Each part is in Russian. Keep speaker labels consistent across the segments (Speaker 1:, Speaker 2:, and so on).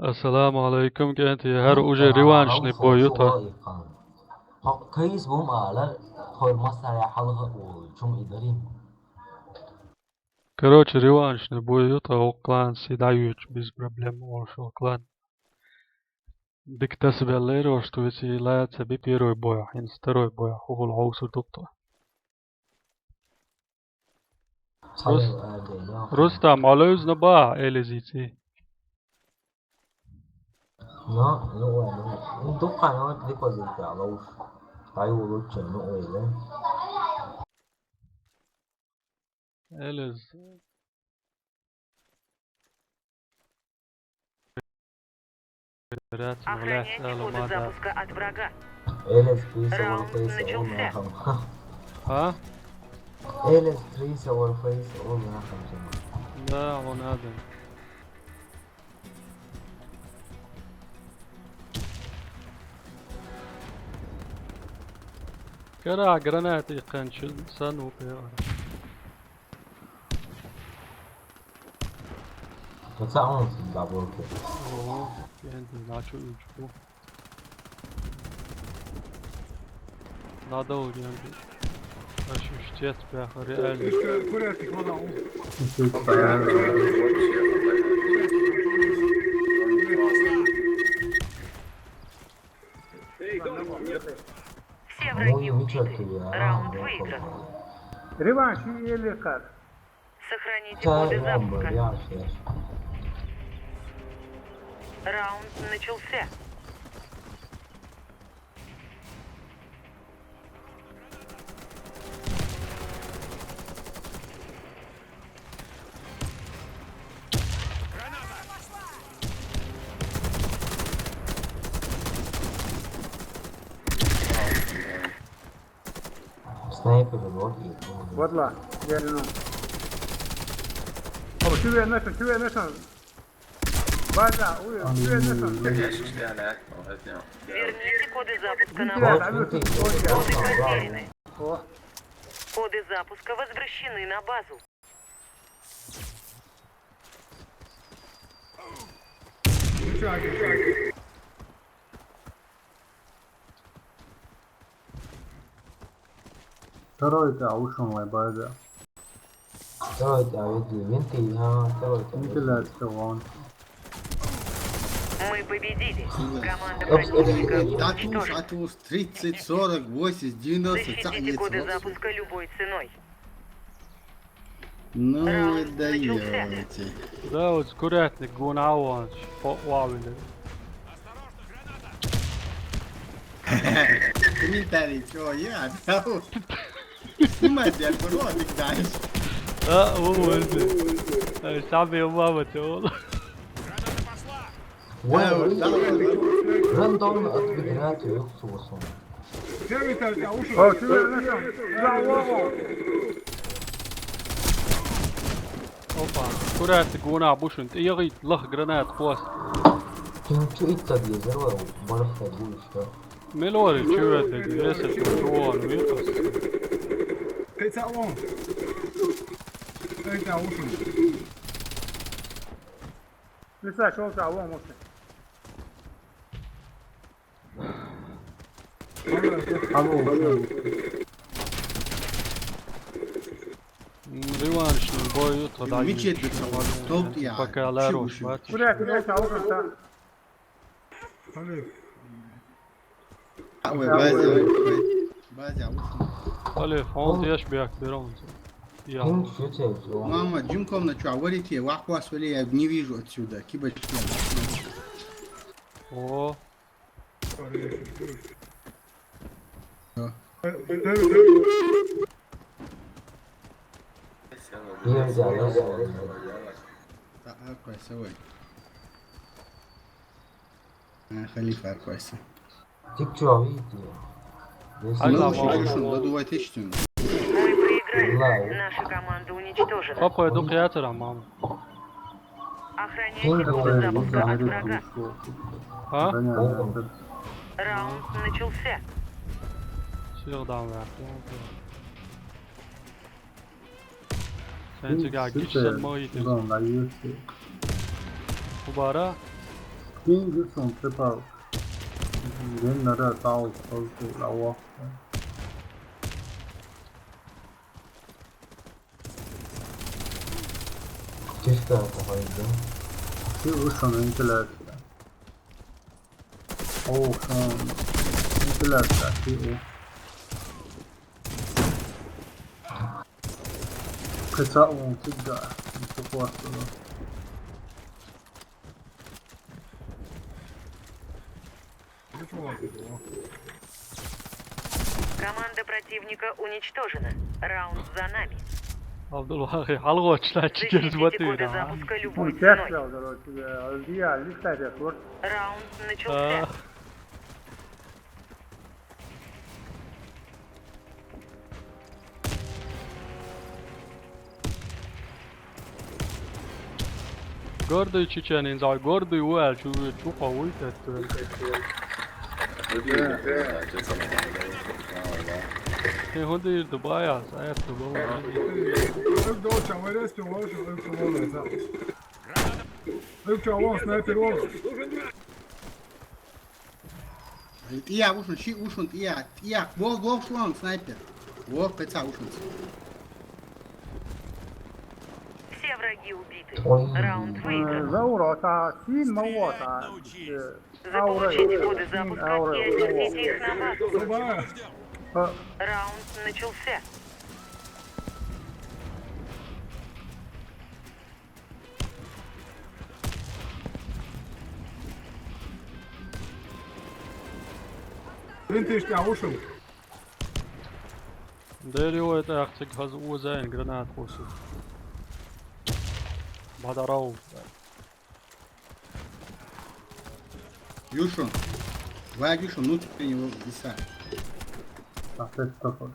Speaker 1: Assalamu alaikum Kenti. Her uje
Speaker 2: Assalamu
Speaker 1: revanşını
Speaker 2: alaikum
Speaker 1: boyuta.
Speaker 2: شقائق كيس بهم على خير مصر يا حلقة وشم إدارين
Speaker 1: Короче, revanşını boyuta o klan sidayuç biz problem oluşu klan. Дик беллеро, что эти лаяца би первый бой, ин второй бой, хул хаусу докто.
Speaker 2: صحيح أدينا
Speaker 1: Rustam alöz na ba eleziti.
Speaker 2: nó tốt khai nó đi qua gì cả lâu tại vô lúc chuyện nó ổn đấy
Speaker 1: Elez.
Speaker 3: Охраняйте коды запуска от врага.
Speaker 2: Элис Фрис
Speaker 3: Раунд
Speaker 2: Фейс
Speaker 3: начался.
Speaker 1: Ha?
Speaker 2: Элис Фрис Фейс
Speaker 1: Da on adam. Kara granati qançıl sanu qiyara.
Speaker 2: فساعة دبل كده
Speaker 1: Oo, kendi naço uçtu. Nada oluyor. Aşı ştet be real.
Speaker 3: Все враги
Speaker 2: Ну,
Speaker 3: убиты.
Speaker 2: ничего
Speaker 3: Раунд выигран.
Speaker 4: Реванш или как?
Speaker 3: Сохраните коды
Speaker 2: тебе
Speaker 3: запуска.
Speaker 2: я
Speaker 3: Раунд начался.
Speaker 2: снайпер вот и
Speaker 4: Вот ла, верно. О, şuraya nasıl? База, ой, şuraya nasıl?
Speaker 3: Верните коды запуска на
Speaker 4: Да,
Speaker 3: базу.
Speaker 4: там есть
Speaker 3: Коды потеряны.
Speaker 4: О,
Speaker 3: Коды запуска возвращены на базу.
Speaker 5: Второй-то ушел мой база.
Speaker 2: Давайте, а ведь винты, давайте.
Speaker 5: Вентиляция вон.
Speaker 3: Мы победили. Команда противника
Speaker 6: Атус,
Speaker 3: уничтожена.
Speaker 6: Атус, 30, 40, 80, 90,
Speaker 3: Защитите коды запуска любой ценой.
Speaker 6: Ну вы
Speaker 3: Раунд
Speaker 6: даете.
Speaker 1: Да, вот скуратник гон аванш. Вавили.
Speaker 6: Комментарий, что я отдал. Снимать я ролик дальше.
Speaker 1: Да, вот. Сами мама тёл.
Speaker 2: Рандом отбирать их соусом.
Speaker 4: о, şuraya nasıl? Bravo.
Speaker 1: Опа. Скуратник гон абушун. Ири лах гранат хвост.
Speaker 2: Ты что это взорвал? Барахта будешь, да?
Speaker 1: Мелори чует, если ты жуан, витас.
Speaker 4: Lütfen şol sağ olun olsun.
Speaker 1: Revanşını boyuta da.
Speaker 6: Замечательно. Топ я.
Speaker 1: Пока ларош var.
Speaker 4: Buraya şol sağ olun sağ.
Speaker 6: Ой, базя. Базя ушел.
Speaker 1: Алиф, он яш бяк берон. Я.
Speaker 2: Ты что это?
Speaker 6: Мама, Джим комнату, а вот эти вахвас я не вижу отсюда. Кибочки.
Speaker 1: О.
Speaker 2: Я взял, я взял.
Speaker 6: كويسة وين؟ خليفة كويسة.
Speaker 2: Ты что, видите?
Speaker 1: Ай,
Speaker 6: Ну,
Speaker 1: да,
Speaker 6: что,
Speaker 1: мама.
Speaker 6: что, надувай тысячу.
Speaker 3: Мы проиграли.
Speaker 2: Знаю.
Speaker 3: Наша команда уничтожена.
Speaker 1: Папа, иду приятеля, мама.
Speaker 3: Охраняйте коды запуска от врага.
Speaker 1: А?
Speaker 3: Раунд начался.
Speaker 1: Şuradan ver. Sen çıkar gitsen mi
Speaker 5: Ulan da yiyorsun.
Speaker 1: bu bara?
Speaker 5: 第一个送这把人拿着刀都是老我。
Speaker 2: Çift tarafıydı.
Speaker 5: Bir uçan intiler. O son intiler ki o. Kısa on tigga. Çok vardı.
Speaker 3: Команда противника уничтожена. Раунд за нами.
Speaker 1: Abdullah halgoçlar çıkıyoruz
Speaker 3: Защитите
Speaker 1: batıyor
Speaker 3: коды
Speaker 1: ya.
Speaker 3: запуска любой
Speaker 4: Он
Speaker 3: ценой.
Speaker 4: тяжко, короче, идеально, кстати, вот.
Speaker 3: Раунд начался.
Speaker 1: Gördüğü çiçeğinin zaten gördüğü o el şu çok havalı etti. Ne oldu yürüdü bayağı sayısı bu.
Speaker 4: Öp doçan, var eski var şu öp çavuğla. Öp çavuğla, sniper var.
Speaker 6: Тия ушун, щи ушун, тия. Вол шлон, снайпер. Вол пеца ушун.
Speaker 3: Все враги убиты.
Speaker 2: Ой.
Speaker 3: Раунд выигран.
Speaker 4: Заурота, син мавота.
Speaker 3: Заполучите коды запуска и отнесите их на базу.
Speaker 4: Sabah.
Speaker 3: Раунд начался.
Speaker 4: Vintage der ушел.
Speaker 1: Дерево это ахцик хаз узайн гранат хусу. Бадарау.
Speaker 6: Юшун. Вай Юшун, ну теперь его виса.
Speaker 5: Afet topar.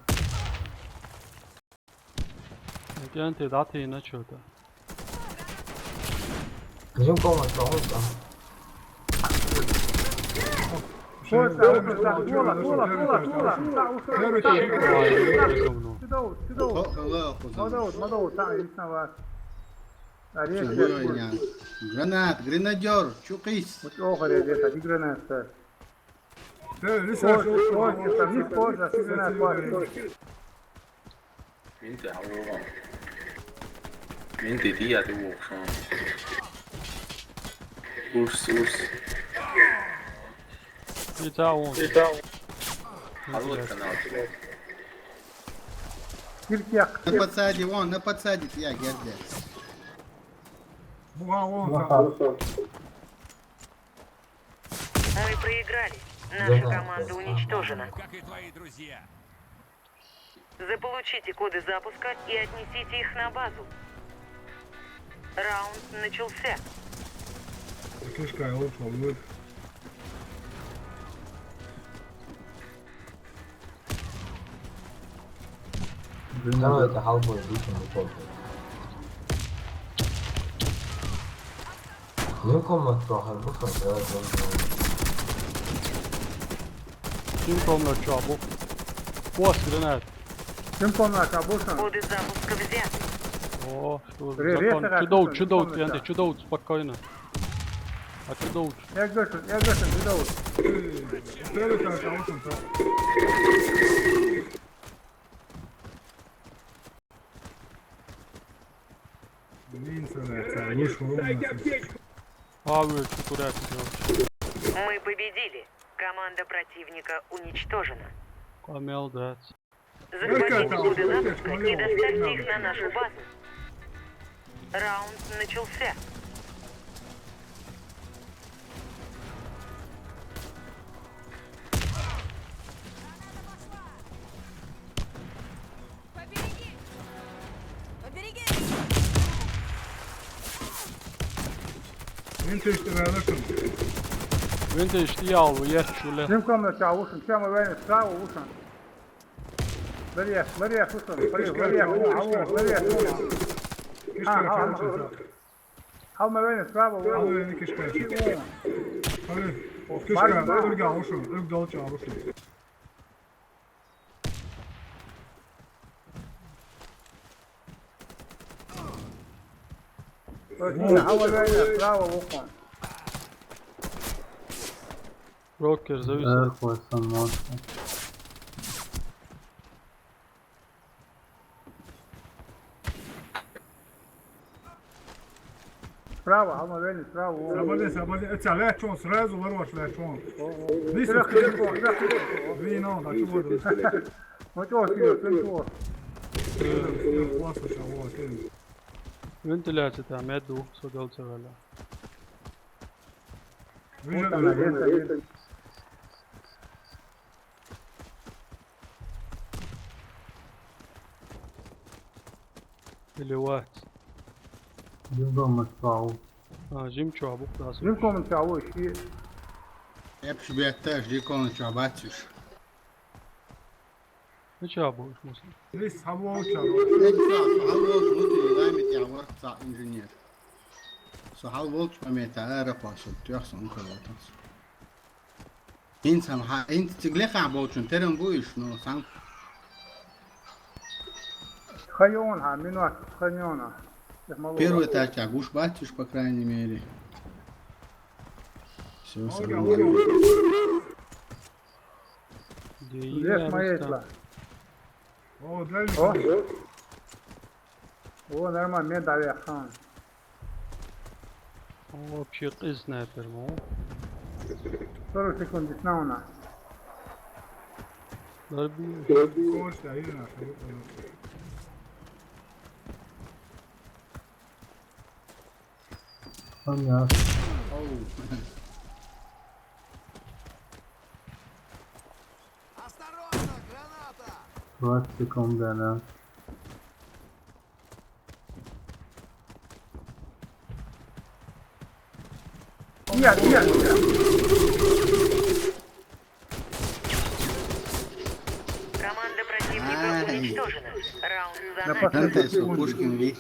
Speaker 1: Gente dati ne çöde.
Speaker 2: Bizim komut olsa.
Speaker 6: Гранат, гренадер, чукись.
Speaker 7: Min dediği adı bu şu an. Urs.
Speaker 1: Bir daha on.
Speaker 7: Halvot kanal.
Speaker 6: На подсаде, я герде.
Speaker 3: Мы проиграли. Наша команда уничтожена. Заполучите коды запуска и отнесите их на базу. Раунд начался.
Speaker 2: Становится халбой, душим и попой. Bizim komut trochę buszą, teraz
Speaker 1: Kim komlar çabuk. Boş granat.
Speaker 3: Коды запуска взяты.
Speaker 1: О, что за
Speaker 4: Резко
Speaker 1: закон.
Speaker 4: так,
Speaker 1: Чудоут,
Speaker 4: комната.
Speaker 1: Янте, чудоут, спокойно. А чудоут.
Speaker 4: Я görsün, bir de olur.
Speaker 1: Abi çukur yapacağım.
Speaker 3: Мы победили. Команда противника уничтожена.
Speaker 1: Камел дать.
Speaker 3: Захватите коды запуска и доставьте их на нашу базу. Раунд начался.
Speaker 1: Винте işte yavu yer şule.
Speaker 4: Bizim komut ya ушел, прямо войны, справа ушел. Вверх ушел, вверх. Halma войны, справа ушел. Halma войны, справа ушел.
Speaker 1: روكر زي
Speaker 5: اخوة سماش.
Speaker 8: Справа, Алма Вели, справа.
Speaker 4: Sabadell, ett lärt oss, räz och varoš lärt oss. Vi
Speaker 8: Сюда,
Speaker 4: så
Speaker 8: сюда.
Speaker 4: vi nå, da čuvaru.
Speaker 8: Вот его сюда, сюда.
Speaker 4: Klasa še ovo, te.
Speaker 1: ventilaatsioita ja medu sodalce välja.
Speaker 8: Вот она, есть.
Speaker 1: Или واحد.
Speaker 5: Дом отпал.
Speaker 1: Жимчу абук нас.
Speaker 8: Жинком того, щи.
Speaker 6: Hep şu bir ette jdi konu çabatçış.
Speaker 1: Ne çabuk musun?
Speaker 4: Nis hava uçar.
Speaker 6: Eksa, hal volt mutu yaymet ya var sa inženjer. Så hal volt med ära på så tjör som kolotas. İnsan ha intigleha bolçun terem bu iş no san.
Speaker 8: Хайон, а минус хайона.
Speaker 6: Первый этаж, а гуш батюш, по крайней мере. Все,
Speaker 8: Здесь маятла.
Speaker 4: O, deli.
Speaker 8: О, нормально, мне дали хан.
Speaker 1: O pşık sniper mu?
Speaker 8: 40 секунд снауна.
Speaker 1: Darbi.
Speaker 4: Košta, inače.
Speaker 5: Понятно. 20 секунд, да.
Speaker 8: Нет.
Speaker 3: Команда противника уничтожена. Раунд за нами.
Speaker 6: Кантес, Пушкин, весь.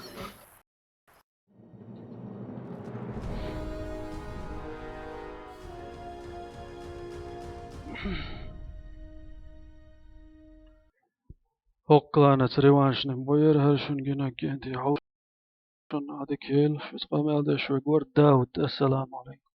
Speaker 1: Hoqqlanet revanschning bu yer her şun güne kendi. Şun adı kel. Fıs qamelde şu gör Davud. Assalamu alaikum.